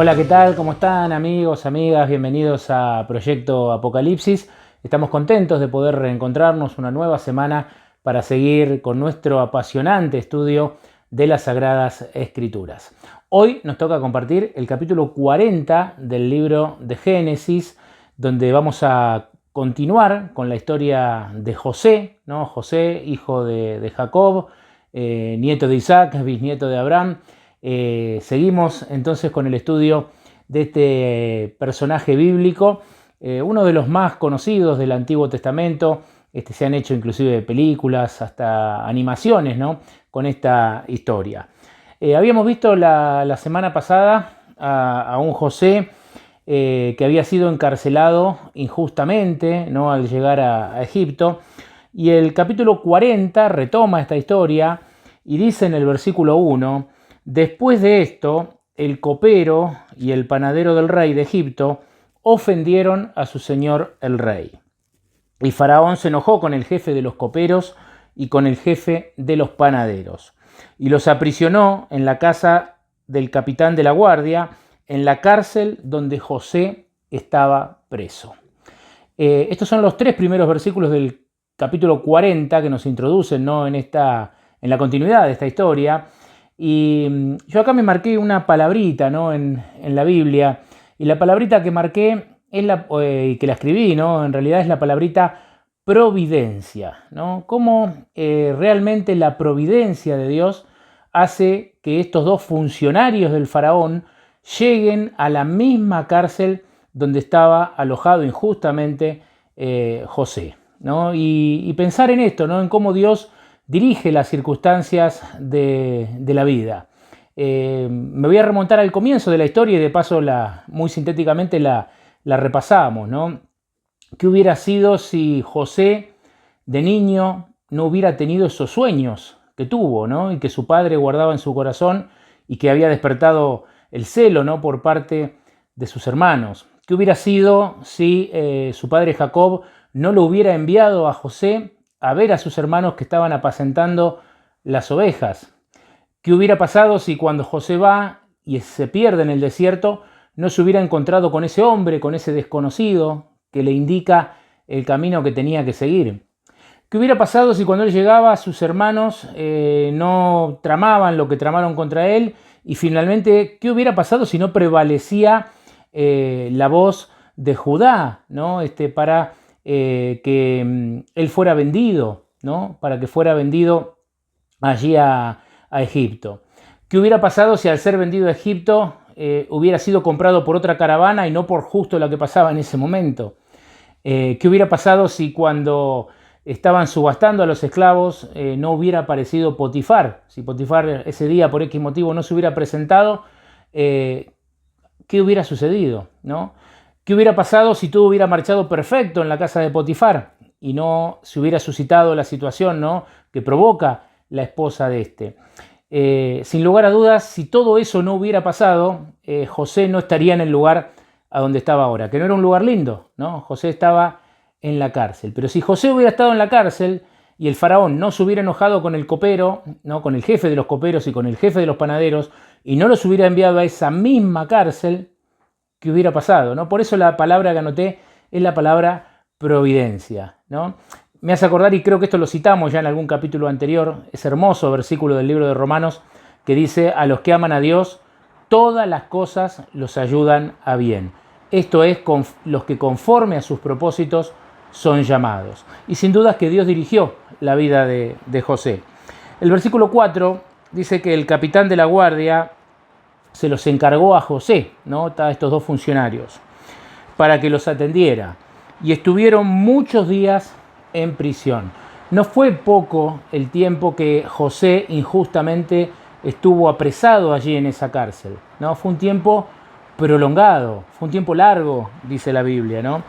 Hola, ¿qué tal? ¿Cómo están, amigos, amigas? Bienvenidos a Proyecto Apocalipsis. Estamos contentos de poder reencontrarnos una nueva semana para seguir con nuestro apasionante estudio de las Sagradas Escrituras. Hoy nos toca compartir el capítulo 40 del libro de Génesis, donde vamos a continuar con la historia de José, ¿no? José, hijo de Jacob, nieto de Isaac, bisnieto de Abraham. Seguimos entonces con el estudio de este personaje bíblico, uno de los más conocidos del Antiguo Testamento. Se han hecho inclusive películas, hasta animaciones, ¿no?, con esta historia. Habíamos visto la semana pasada a un José que había sido encarcelado injustamente, ¿no?, al llegar a Egipto, y el capítulo 40 retoma esta historia y dice en el versículo 1: después de esto, el copero y el panadero del rey de Egipto ofendieron a su señor el rey. Y Faraón se enojó con el jefe de los coperos y con el jefe de los panaderos, y los aprisionó en la casa del capitán de la guardia, en la cárcel donde José estaba preso. Estos son los tres primeros versículos del capítulo 40 que nos introducen, ¿no?, en la continuidad de esta historia. Y yo acá me marqué una palabrita, ¿no?, en la Biblia, y la palabrita que marqué y que la escribí, ¿no?, en realidad es la palabrita providencia, ¿no? Cómo realmente la providencia de Dios hace que estos dos funcionarios del faraón lleguen a la misma cárcel donde estaba alojado injustamente José, ¿no? Y pensar en esto, ¿no?, en cómo Dios dirige las circunstancias de la vida. Me voy a remontar al comienzo de la historia y de paso muy sintéticamente la repasamos, ¿no? ¿Qué hubiera sido si José de niño no hubiera tenido esos sueños que tuvo, ¿no?, y que su padre guardaba en su corazón y que había despertado el celo, ¿no?, por parte de sus hermanos? ¿Qué hubiera sido si su padre Jacob no lo hubiera enviado a José a ver a sus hermanos que estaban apacentando las ovejas? ¿Qué hubiera pasado si cuando José va y se pierde en el desierto no se hubiera encontrado con ese hombre, con ese desconocido que le indica el camino que tenía que seguir? ¿Qué hubiera pasado si cuando él llegaba sus hermanos no tramaban lo que tramaron contra él? Y finalmente, ¿qué hubiera pasado si no prevalecía la voz de Judá, ¿no?, para que él fuera vendido, ¿no?, para que fuera vendido allí a Egipto? ¿Qué hubiera pasado si al ser vendido a Egipto hubiera sido comprado por otra caravana y no por justo la que pasaba en ese momento? ¿Qué hubiera pasado si cuando estaban subastando a los esclavos no hubiera aparecido Potifar? Si Potifar ese día por X motivo no se hubiera presentado, ¿qué hubiera sucedido, ¿no? ¿Qué hubiera pasado si todo hubiera marchado perfecto en la casa de Potifar y no se hubiera suscitado la situación, ¿no?, que provoca la esposa de este? Sin lugar a dudas, si todo eso no hubiera pasado, José no estaría en el lugar a donde estaba ahora, que no era un lugar lindo, ¿no? José estaba en la cárcel. Pero si José hubiera estado en la cárcel y el faraón no se hubiera enojado con el copero, ¿no?, con el jefe de los coperos y con el jefe de los panaderos, y no los hubiera enviado a esa misma cárcel, ¿qué hubiera pasado, no? Por eso la palabra que anoté es la palabra providencia, ¿no? Me hace acordar, y creo que esto lo citamos ya en algún capítulo anterior, ese hermoso versículo del libro de Romanos que dice: a los que aman a Dios, todas las cosas los ayudan a bien. Esto es, con los que conforme a sus propósitos son llamados. Y sin duda es que Dios dirigió la vida de José. El versículo 4 dice que el capitán de la guardia se los encargó a José, ¿no?, a estos dos funcionarios, para que los atendiera. Y estuvieron muchos días en prisión. No fue poco el tiempo que José injustamente estuvo apresado allí en esa cárcel, ¿no? Fue un tiempo prolongado, fue un tiempo largo, dice la Biblia, ¿no?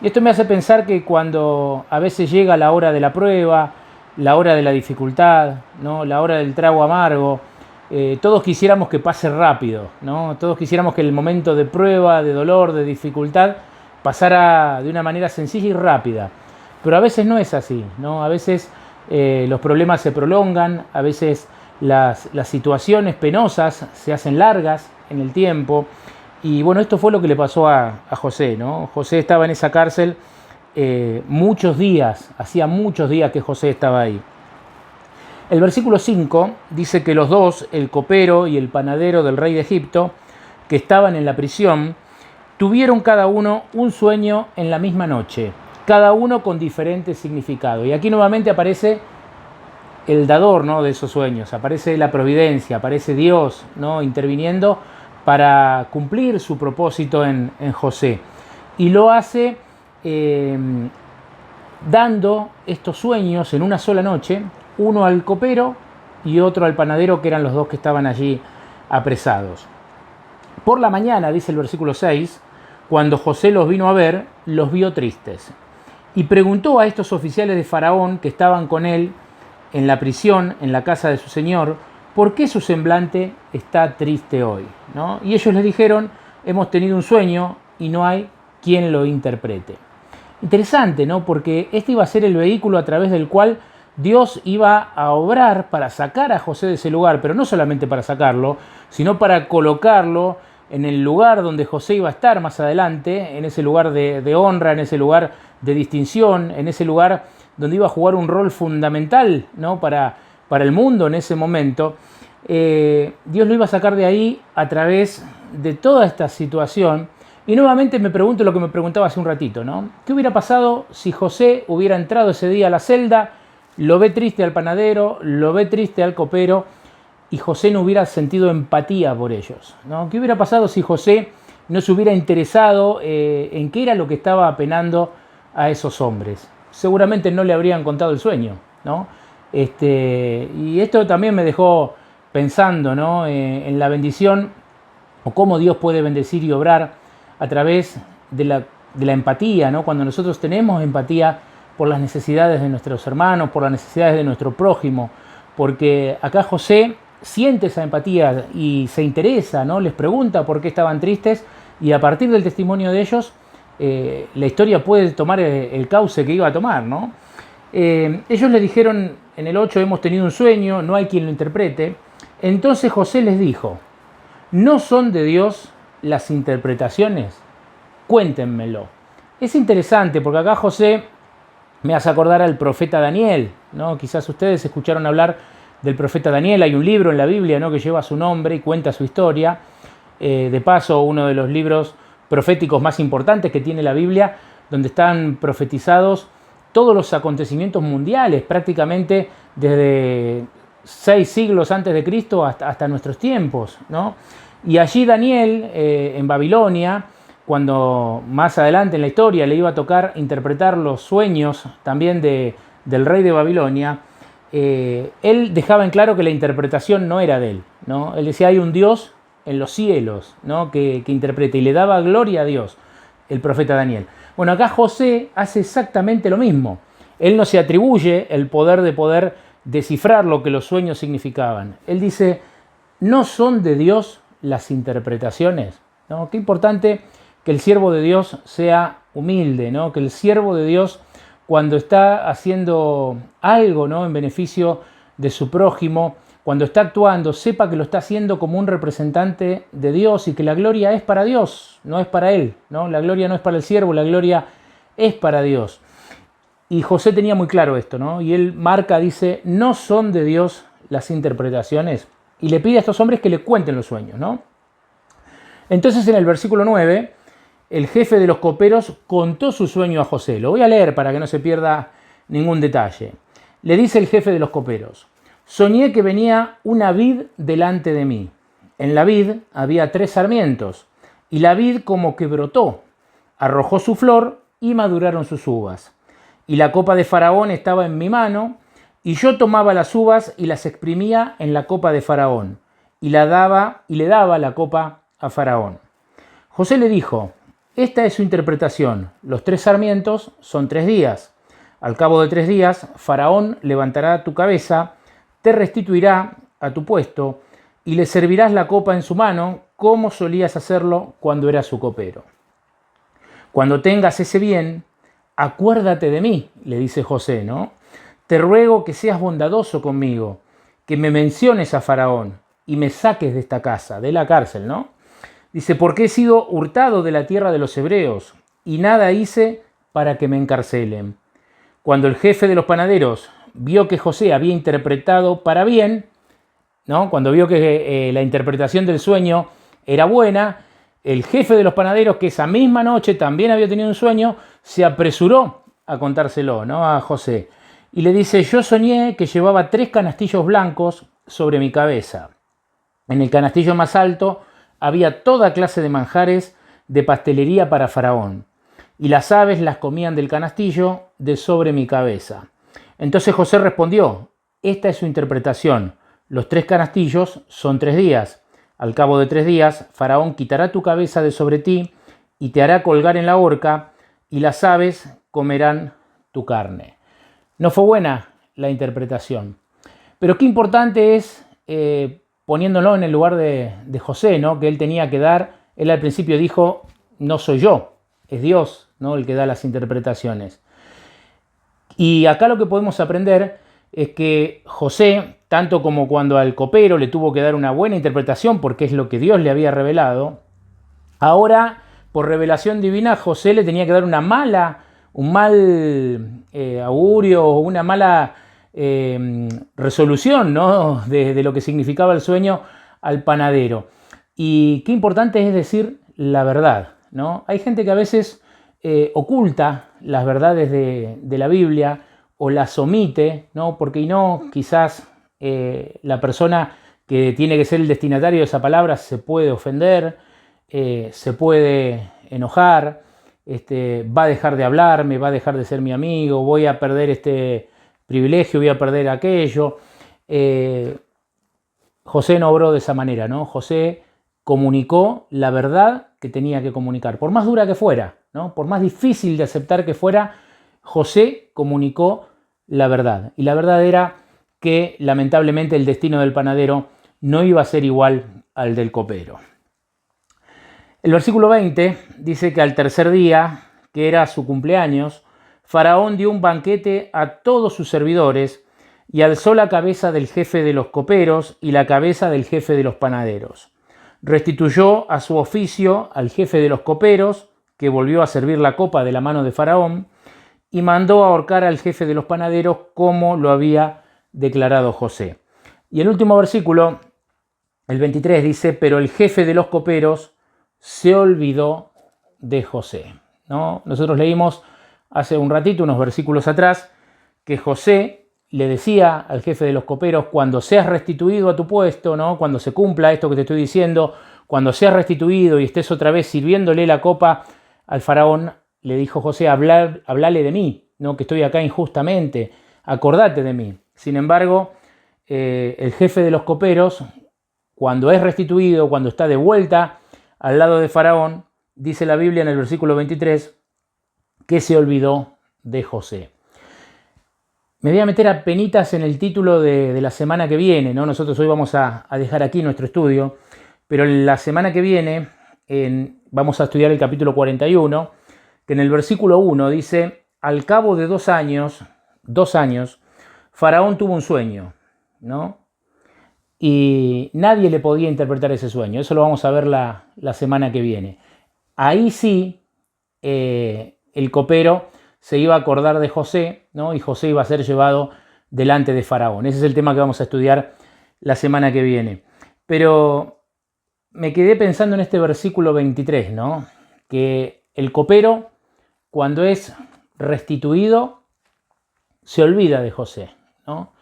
Y esto me hace pensar que cuando a veces llega la hora de la prueba, la hora de la dificultad, ¿no?, la hora del trago amargo, todos quisiéramos que pase rápido, ¿no? Todos quisiéramos que el momento de prueba, de dolor, de dificultad pasara de una manera sencilla y rápida. Pero a veces no es así, ¿no? A veces los problemas se prolongan, a veces las situaciones penosas se hacen largas en el tiempo Y bueno, esto fue lo que le pasó a José, ¿no? José estaba en esa cárcel muchos días, hacía muchos días que José estaba ahí. El versículo 5 dice que los dos, el copero y el panadero del rey de Egipto, que estaban en la prisión, tuvieron cada uno un sueño en la misma noche, cada uno con diferente significado. Y aquí nuevamente aparece el dador, ¿no?, de esos sueños, aparece la providencia, aparece Dios, ¿no?, interviniendo para cumplir su propósito en José. Y lo hace dando estos sueños en una sola noche, uno al copero y otro al panadero, que eran los dos que estaban allí apresados. Por la mañana, dice el versículo 6, cuando José los vino a ver, los vio tristes. Y preguntó a estos oficiales de Faraón que estaban con él en la prisión, en la casa de su señor, ¿por qué su semblante está triste hoy?, ¿no? Y ellos le dijeron, hemos tenido un sueño y no hay quien lo interprete. Interesante, ¿no? Porque este iba a ser el vehículo a través del cual Dios iba a obrar para sacar a José de ese lugar, pero no solamente para sacarlo, sino para colocarlo en el lugar donde José iba a estar más adelante, en ese lugar de honra, en ese lugar de distinción, en ese lugar donde iba a jugar un rol fundamental, ¿no?, para el mundo en ese momento. Dios lo iba a sacar de ahí a través de toda esta situación. Y nuevamente me pregunto lo que me preguntaba hace un ratito, ¿no? ¿Qué hubiera pasado si José hubiera entrado ese día a la celda, lo ve triste al panadero, lo ve triste al copero, y José no hubiera sentido empatía por ellos, ¿no? ¿Qué hubiera pasado si José no se hubiera interesado en qué era lo que estaba apenando a esos hombres? Seguramente no le habrían contado el sueño, ¿no? Y esto también me dejó pensando, ¿no?, en la bendición o cómo Dios puede bendecir y obrar a través de la empatía, ¿no? Cuando nosotros tenemos empatía por las necesidades de nuestros hermanos, por las necesidades de nuestro prójimo, porque acá José siente esa empatía y se interesa, ¿no? Les pregunta por qué estaban tristes, y a partir del testimonio de ellos la historia puede tomar el cauce que iba a tomar, ¿no? Ellos le dijeron en el 8, hemos tenido un sueño, no hay quien lo interprete. Entonces José les dijo, ¿no son de Dios las interpretaciones? Cuéntenmelo. Es interesante porque acá José me hace acordar al profeta Daniel, ¿no? Quizás ustedes escucharon hablar del profeta Daniel. Hay un libro en la Biblia, ¿no?, que lleva su nombre y cuenta su historia. De paso, uno de los libros proféticos más importantes que tiene la Biblia, donde están profetizados todos los acontecimientos mundiales, prácticamente desde 6 siglos antes de Cristo hasta nuestros tiempos, ¿no? Y allí Daniel, en Babilonia, cuando más adelante en la historia le iba a tocar interpretar los sueños también del rey de Babilonia, él dejaba en claro que la interpretación no era de él, ¿no? Él decía, hay un Dios en los cielos, ¿no?, que interprete, y le daba gloria a Dios, el profeta Daniel. Bueno, acá José hace exactamente lo mismo. Él no se atribuye el poder de poder descifrar lo que los sueños significaban. Él dice, ¿no son de Dios las interpretaciones? ¿No? Qué importante que el siervo de Dios sea humilde, ¿no? Que el siervo de Dios, cuando está haciendo algo, ¿no?, en beneficio de su prójimo, cuando está actuando, sepa que lo está haciendo como un representante de Dios y que la gloria es para Dios, no es para él, ¿no? La gloria no es para el siervo, la gloria es para Dios. Y José tenía muy claro esto, ¿no? Y él marca, dice, no son de Dios las interpretaciones, y le pide a estos hombres que le cuenten los sueños, ¿no? Entonces en el versículo 9, el jefe de los coperos contó su sueño a José. Lo voy a leer para que no se pierda ningún detalle. Le dice el jefe de los coperos, soñé que venía una vid delante de mí. En la vid había 3 sarmientos, y la vid como que brotó, arrojó su flor y maduraron sus uvas. Y la copa de Faraón estaba en mi mano, y yo tomaba las uvas y las exprimía en la copa de Faraón, y le daba la copa a Faraón. José le dijo, esta es su interpretación, los 3 sarmientos son 3 días. Al cabo de 3 días, Faraón levantará tu cabeza, te restituirá a tu puesto, y le servirás la copa en su mano, como solías hacerlo cuando eras su copero. Cuando tengas ese bien, acuérdate de mí, le dice José, ¿no? Te ruego que seas bondadoso conmigo, que me menciones a Faraón y me saques de esta casa, de la cárcel, ¿no? Dice, porque he sido hurtado de la tierra de los hebreos y nada hice para que me encarcelen. Cuando el jefe de los panaderos vio que José había interpretado para bien, ¿no? Cuando vio que la interpretación del sueño era buena, el jefe de los panaderos, que esa misma noche también había tenido un sueño, se apresuró a contárselo, ¿no? A José. Y le dice, yo soñé que llevaba 3 canastillos blancos sobre mi cabeza. En el canastillo más alto había toda clase de manjares de pastelería para Faraón, y las aves las comían del canastillo de sobre mi cabeza. Entonces José respondió, esta es su interpretación. Los 3 canastillos son 3 días. Al cabo de 3 días, Faraón quitará tu cabeza de sobre ti y te hará colgar en la horca, y las aves comerán tu carne. No fue buena la interpretación. Pero qué importante es, poniéndolo en el lugar de José, ¿no? Que él tenía que dar. Él al principio dijo, no soy yo, es Dios, ¿no? El que da las interpretaciones. Y acá lo que podemos aprender es que José, tanto como cuando al copero le tuvo que dar una buena interpretación porque es lo que Dios le había revelado, ahora por revelación divina José le tenía que dar un mal augurio, una mala resolución, ¿no? de lo que significaba el sueño al panadero. Y qué importante es decir la verdad, ¿no? Hay gente que a veces oculta las verdades de la Biblia o las omite, ¿no? Porque quizás la persona que tiene que ser el destinatario de esa palabra se puede ofender, se puede enojar, va a dejar de hablarme, va a dejar de ser mi amigo, voy a perder este privilegio, voy a perder aquello. José no obró de esa manera, ¿no? José comunicó la verdad que tenía que comunicar, por más dura que fuera, ¿no? Por más difícil de aceptar que fuera, José comunicó la verdad. Y la verdad era que lamentablemente el destino del panadero no iba a ser igual al del copero. El versículo 20 dice que al tercer día, que era su cumpleaños, Faraón dio un banquete a todos sus servidores y alzó la cabeza del jefe de los coperos y la cabeza del jefe de los panaderos. Restituyó a su oficio al jefe de los coperos, que volvió a servir la copa de la mano de Faraón, y mandó ahorcar al jefe de los panaderos como lo había declarado José. Y el último versículo, el 23, dice, pero el jefe de los coperos se olvidó de José, ¿no? Nosotros leímos hace un ratito, unos versículos atrás, que José le decía al jefe de los coperos, cuando seas restituido a tu puesto, ¿no? Cuando se cumpla esto que te estoy diciendo, cuando seas restituido y estés otra vez sirviéndole la copa al faraón, le dijo José, hablale de mí, ¿no? Que estoy acá injustamente, acordate de mí. Sin embargo, el jefe de los coperos, cuando es restituido, cuando está de vuelta al lado de Faraón, dice la Biblia en el versículo 23, que se olvidó de José. Me voy a meter a penitas en el título de la semana que viene, ¿no? Nosotros hoy vamos a dejar aquí nuestro estudio, pero la semana que viene vamos a estudiar el capítulo 41, que en el versículo 1 dice, al cabo de 2 años, Faraón tuvo un sueño, ¿no? Y nadie le podía interpretar ese sueño. Eso lo vamos a ver la semana que viene. Ahí sí, el copero se iba a acordar de José, ¿no? Y José iba a ser llevado delante de Faraón. Ese es el tema que vamos a estudiar la semana que viene. Pero me quedé pensando en este versículo 23, ¿no? Que el copero, cuando es restituido, se olvida de José, ¿no?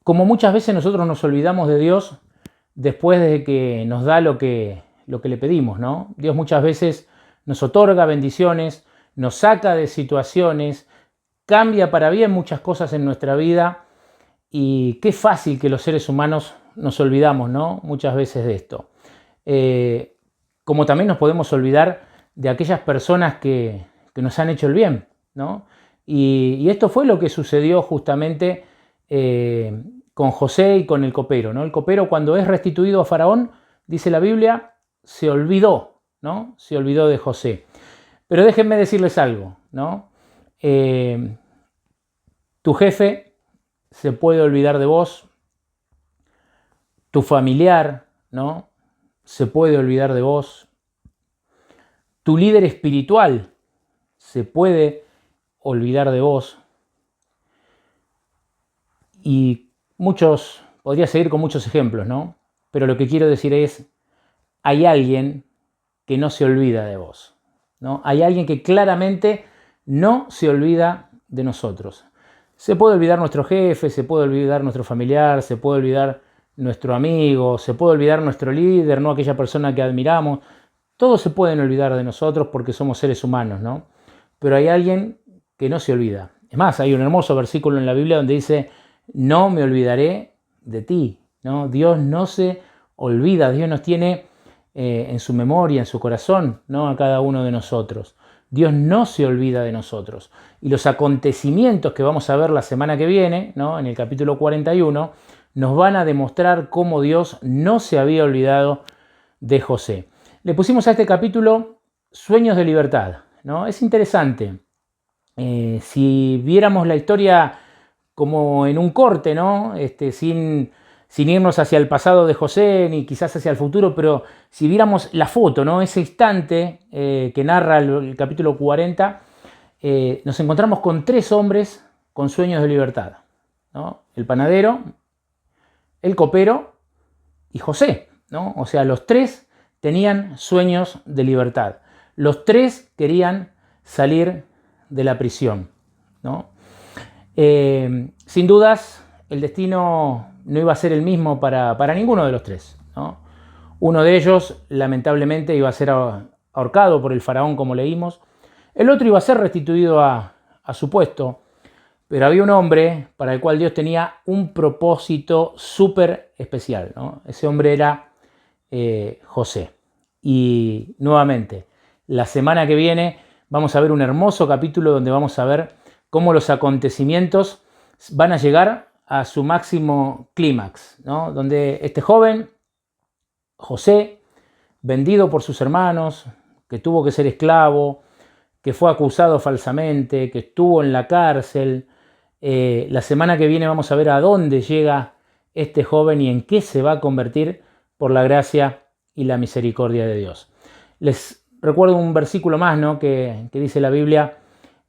Como muchas veces nosotros nos olvidamos de Dios después de que nos da lo que le pedimos, ¿no? Dios muchas veces nos otorga bendiciones, nos saca de situaciones, cambia para bien muchas cosas en nuestra vida y qué fácil que los seres humanos nos olvidamos, ¿no? Muchas veces de esto. Como también nos podemos olvidar de aquellas personas que nos han hecho el bien, ¿no? Y esto fue lo que sucedió justamente con José y con el copero, ¿no? El copero, cuando es restituido a Faraón, dice la Biblia, se olvidó, ¿no? Se olvidó de José. Pero déjenme decirles algo, ¿no? Tu jefe se puede olvidar de vos, tu familiar, ¿no? se puede olvidar de vos. Tu líder espiritual se puede olvidar de vos. Y podría seguir con muchos ejemplos, ¿no? Pero lo que quiero decir es, hay alguien que no se olvida de vos, ¿no? Hay alguien que claramente no se olvida de nosotros. Se puede olvidar nuestro jefe, se puede olvidar nuestro familiar, se puede olvidar nuestro amigo, se puede olvidar nuestro líder, ¿no? Aquella persona que admiramos. Todos se pueden olvidar de nosotros porque somos seres humanos, ¿no? Pero hay alguien que no se olvida. Es más, hay un hermoso versículo en la Biblia donde dice, no me olvidaré de ti, ¿no? Dios no se olvida, Dios nos tiene en su memoria, en su corazón, ¿no? A cada uno de nosotros. Dios no se olvida de nosotros. Y los acontecimientos que vamos a ver la semana que viene, ¿no? En el capítulo 41, nos van a demostrar cómo Dios no se había olvidado de José. Le pusimos a este capítulo Sueños de Libertad, ¿no? Es interesante. Si viéramos la historia como en un corte, ¿no? Sin irnos hacia el pasado de José, ni quizás hacia el futuro, pero si viéramos la foto, ¿no? Ese instante que narra el capítulo 40, nos encontramos con 3 hombres con sueños de libertad, ¿no? El panadero, el copero y José, ¿no? O sea, los 3 tenían sueños de libertad. Los 3 querían salir de la prisión, ¿no? Sin dudas, el destino no iba a ser el mismo para ninguno de los 3, ¿no? Uno de ellos, lamentablemente, iba a ser ahorcado por el faraón, como leímos. El otro iba a ser restituido a su puesto. Pero había un hombre para el cual Dios tenía un propósito súper especial, ¿no? Ese hombre era José. Y nuevamente, la semana que viene vamos a ver un hermoso capítulo donde vamos a ver cómo los acontecimientos van a llegar a su máximo clímax, ¿no? Donde este joven, José, vendido por sus hermanos, que tuvo que ser esclavo, que fue acusado falsamente, que estuvo en la cárcel. La semana que viene vamos a ver a dónde llega este joven y en qué se va a convertir por la gracia y la misericordia de Dios. Les recuerdo un versículo más, ¿no? que dice la Biblia,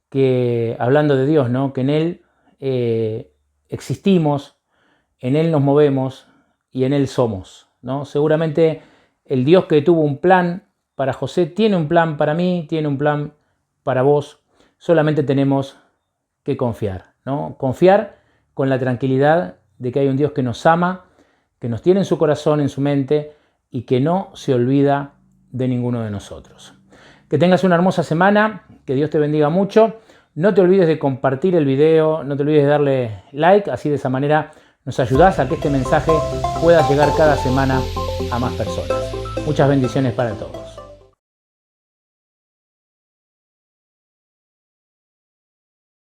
que hablando de Dios, ¿no? Que en Él existimos, en Él nos movemos y en Él somos, ¿no? Seguramente el Dios que tuvo un plan para José tiene un plan para mí, tiene un plan para vos. Solamente tenemos que confiar, ¿no? Confiar con la tranquilidad de que hay un Dios que nos ama, que nos tiene en su corazón, en su mente y que no se olvida de ninguno de nosotros. Que tengas una hermosa semana, que Dios te bendiga mucho. No te olvides de compartir el video, no te olvides de darle like, así de esa manera nos ayudás a que este mensaje pueda llegar cada semana a más personas. Muchas bendiciones para todos.